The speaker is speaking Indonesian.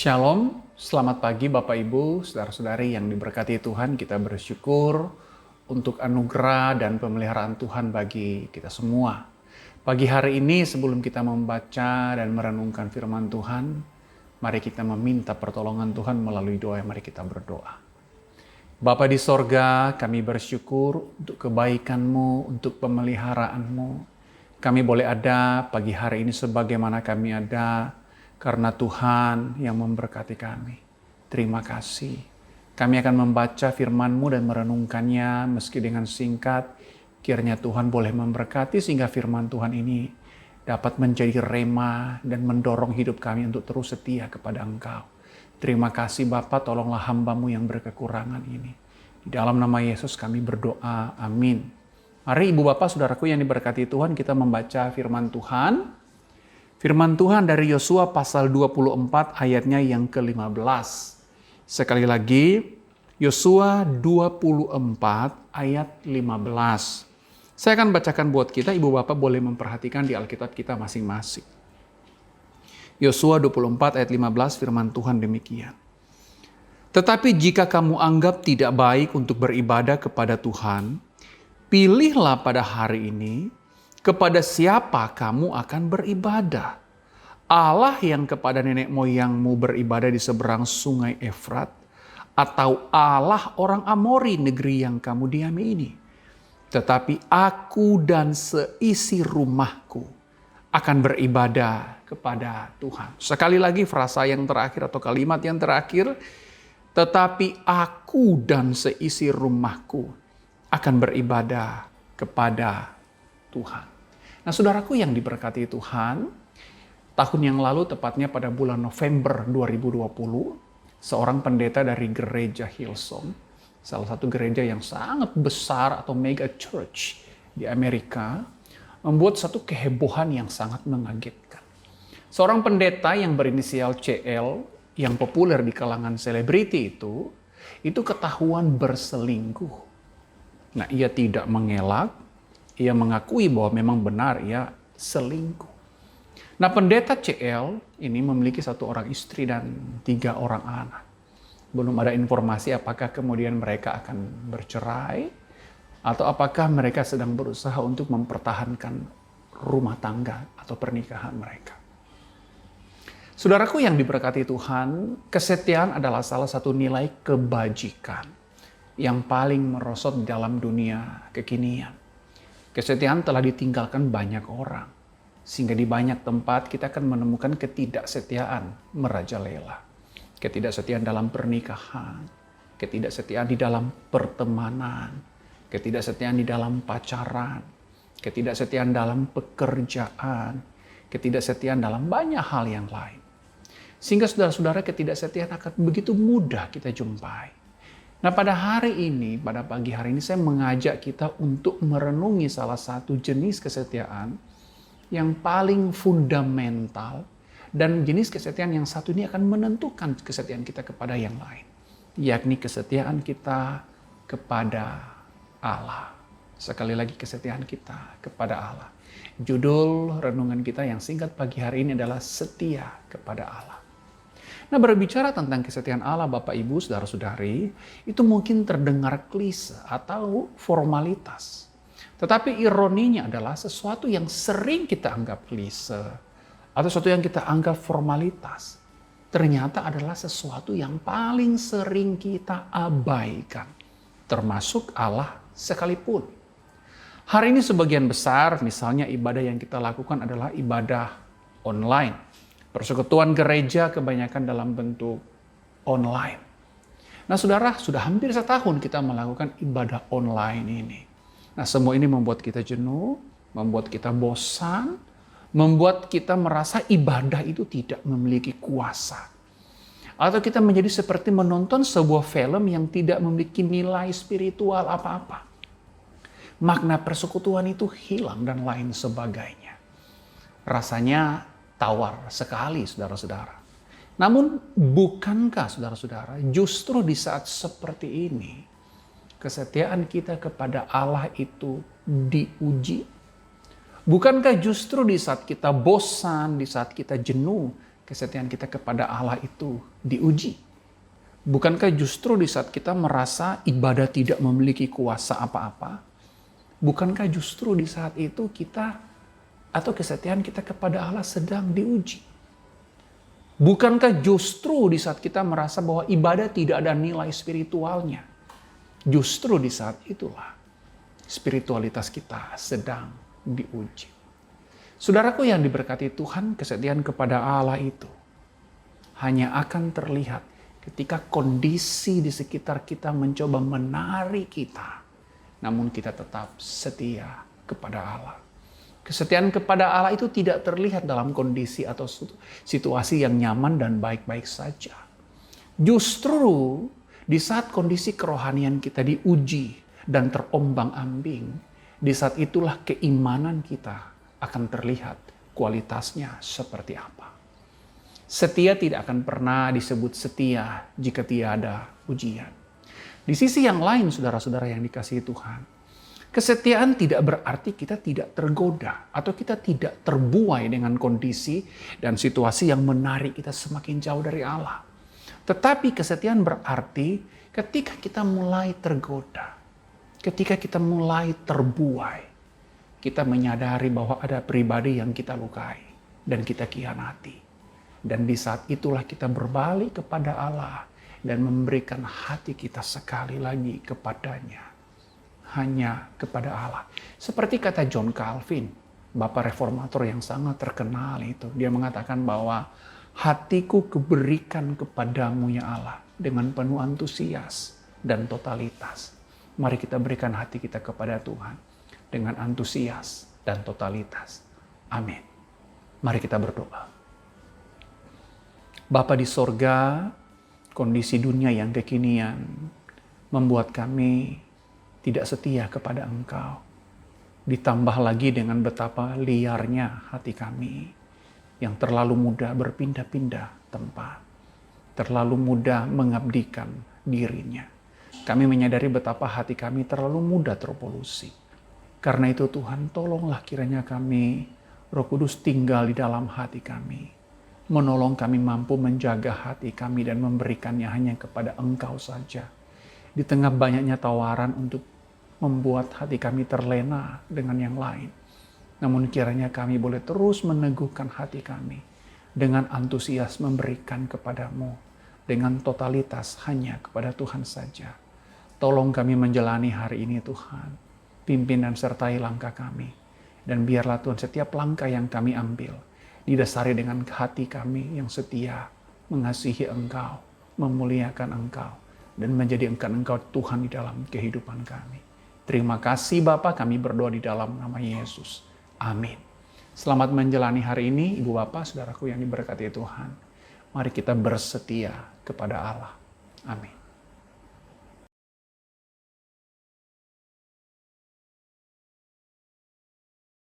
Shalom, selamat pagi Bapak Ibu, saudara-saudari yang diberkati Tuhan. Kita bersyukur untuk anugerah dan pemeliharaan Tuhan bagi kita semua. Pagi hari ini sebelum kita membaca dan merenungkan firman Tuhan, mari kita meminta pertolongan Tuhan melalui doa. Mari kita berdoa. Bapa di sorga, kami bersyukur untuk kebaikan-Mu, untuk pemeliharaan-Mu. Kami boleh ada pagi hari ini sebagaimana kami ada, karena Tuhan yang memberkati kami. Terima kasih. Kami akan membaca firman-Mu dan merenungkannya meski dengan singkat. Kiranya Tuhan boleh memberkati sehingga firman Tuhan ini dapat menjadi rema dan mendorong hidup kami untuk terus setia kepada Engkau. Terima kasih Bapa, tolonglah hamba-Mu yang berkekurangan ini. Di dalam nama Yesus kami berdoa, amin. Mari Ibu Bapak Saudaraku yang diberkati Tuhan, kita membaca firman Tuhan. Firman Tuhan dari Yosua pasal 24 ayatnya yang ke-15. Sekali lagi, Yosua 24 ayat 15. Saya akan bacakan buat kita, Ibu Bapak boleh memperhatikan di Alkitab kita masing-masing. Yosua 24 ayat 15 firman Tuhan demikian. Tetapi jika kamu anggap tidak baik untuk beribadah kepada Tuhan, pilihlah pada hari ini kepada siapa kamu akan beribadah. Allah yang kepada nenek moyangmu beribadah di seberang sungai Efrat, atau Allah orang Amori negeri yang kamu diami ini. Tetapi aku dan seisi rumahku akan beribadah kepada Tuhan. Sekali lagi frasa yang terakhir atau kalimat yang terakhir. Tetapi aku dan seisi rumahku akan beribadah kepada Tuhan. Nah, saudaraku yang diberkati Tuhan, tahun yang lalu tepatnya pada bulan November 2020, seorang pendeta dari gereja Hillsong, salah satu gereja yang sangat besar atau mega church di Amerika, membuat satu kehebohan yang sangat mengagetkan. Seorang pendeta yang berinisial CL, yang populer di kalangan selebriti itu ketahuan berselingkuh. Nah, ia tidak mengelak, ia mengakui bahwa memang benar ia selingkuh. Nah, pendeta CL ini memiliki 1 orang istri dan 3 orang anak. Belum ada informasi apakah kemudian mereka akan bercerai atau apakah mereka sedang berusaha untuk mempertahankan rumah tangga atau pernikahan mereka. Saudaraku yang diberkati Tuhan, kesetiaan adalah salah satu nilai kebajikan yang paling merosot dalam dunia kekinian. Kesetiaan telah ditinggalkan banyak orang, sehingga di banyak tempat kita akan menemukan ketidaksetiaan merajalela. Ketidaksetiaan dalam pernikahan, ketidaksetiaan di dalam pertemanan, ketidaksetiaan di dalam pacaran, ketidaksetiaan dalam pekerjaan, ketidaksetiaan dalam banyak hal yang lain. Sehingga saudara-saudara ketidaksetiaan akan begitu mudah kita jumpai. Nah, pada hari ini, pada pagi hari ini saya mengajak kita untuk merenungi salah satu jenis kesetiaan yang paling fundamental, dan jenis kesetiaan yang satu ini akan menentukan kesetiaan kita kepada yang lain, yakni kesetiaan kita kepada Allah. Sekali lagi, kesetiaan kita kepada Allah. Judul renungan kita yang singkat pagi hari ini adalah setia kepada Allah. Nah, berbicara tentang kesetiaan Allah, Bapak Ibu, saudara-saudari, itu mungkin terdengar klise atau formalitas. Tetapi ironinya adalah sesuatu yang sering kita anggap klise atau sesuatu yang kita anggap formalitas, ternyata adalah sesuatu yang paling sering kita abaikan, termasuk Allah sekalipun. Hari ini sebagian besar, misalnya ibadah yang kita lakukan adalah ibadah online. Persekutuan gereja kebanyakan dalam bentuk online. Nah, saudara, sudah hampir setahun kita melakukan ibadah online ini. Nah, semua ini membuat kita jenuh, membuat kita bosan, membuat kita merasa ibadah itu tidak memiliki kuasa. Atau kita menjadi seperti menonton sebuah film yang tidak memiliki nilai spiritual apa-apa. Makna persekutuan itu hilang dan lain sebagainya. Rasanya tawar sekali, saudara-saudara. Namun, bukankah saudara-saudara, justru di saat seperti ini, kesetiaan kita kepada Allah itu diuji? Bukankah justru di saat kita bosan, di saat kita jenuh, kesetiaan kita kepada Allah itu diuji? Bukankah justru di saat kita merasa ibadah tidak memiliki kuasa apa-apa, bukankah justru di saat itu kita atau kesetiaan kita kepada Allah sedang diuji? Bukankah justru di saat kita merasa bahwa ibadah tidak ada nilai spiritualnya, justru di saat itulah spiritualitas kita sedang diuji. Saudaraku yang diberkati Tuhan, kesetiaan kepada Allah itu hanya akan terlihat ketika kondisi di sekitar kita mencoba menarik kita, namun kita tetap setia kepada Allah. Kesetiaan kepada Allah itu tidak terlihat dalam kondisi atau situasi yang nyaman dan baik-baik saja. Justru di saat kondisi kerohanian kita diuji dan terombang-ambing, di saat itulah keimanan kita akan terlihat kualitasnya seperti apa. Setia tidak akan pernah disebut setia jika tiada ujian. Di sisi yang lain, saudara-saudara yang dikasihi Tuhan, kesetiaan tidak berarti kita tidak tergoda atau kita tidak terbuai dengan kondisi dan situasi yang menarik kita semakin jauh dari Allah. Tetapi kesetiaan berarti ketika kita mulai tergoda, ketika kita mulai terbuai, kita menyadari bahwa ada pribadi yang kita lukai dan kita khianati. Dan di saat itulah kita berbalik kepada Allah dan memberikan hati kita sekali lagi kepadanya. Hanya kepada Allah. Seperti kata John Calvin, Bapak Reformator yang sangat terkenal itu. Dia mengatakan bahwa hatiku kuberikan kepadamu ya Allah dengan penuh antusias dan totalitas. Mari kita berikan hati kita kepada Tuhan dengan antusias dan totalitas. Amin. Mari kita berdoa. Bapa di sorga, kondisi dunia yang kekinian membuat kami tidak setia kepada Engkau. Ditambah lagi dengan betapa liarnya hati kami yang terlalu mudah berpindah-pindah tempat. Terlalu mudah mengabdikan dirinya. Kami menyadari betapa hati kami terlalu mudah terpolusi. Karena itu Tuhan, tolonglah kiranya kami, Roh Kudus tinggal di dalam hati kami. Menolong kami mampu menjaga hati kami dan memberikannya hanya kepada Engkau saja. Di tengah banyaknya tawaran untuk membuat hati kami terlena dengan yang lain. Namun kiranya kami boleh terus meneguhkan hati kami dengan antusias memberikan kepadamu. Dengan totalitas hanya kepada Tuhan saja. Tolong kami menjalani hari ini Tuhan. Pimpin dan sertai langkah kami. Dan biarlah Tuhan setiap langkah yang kami ambil didasari dengan hati kami yang setia, mengasihi Engkau, memuliakan Engkau, dan menjadi Engkau Tuhan di dalam kehidupan kami. Terima kasih Bapa, kami berdoa di dalam nama Yesus. Amin. Selamat menjalani hari ini, Ibu Bapak, Saudaraku yang diberkati Tuhan. Mari kita bersetia kepada Allah. Amin.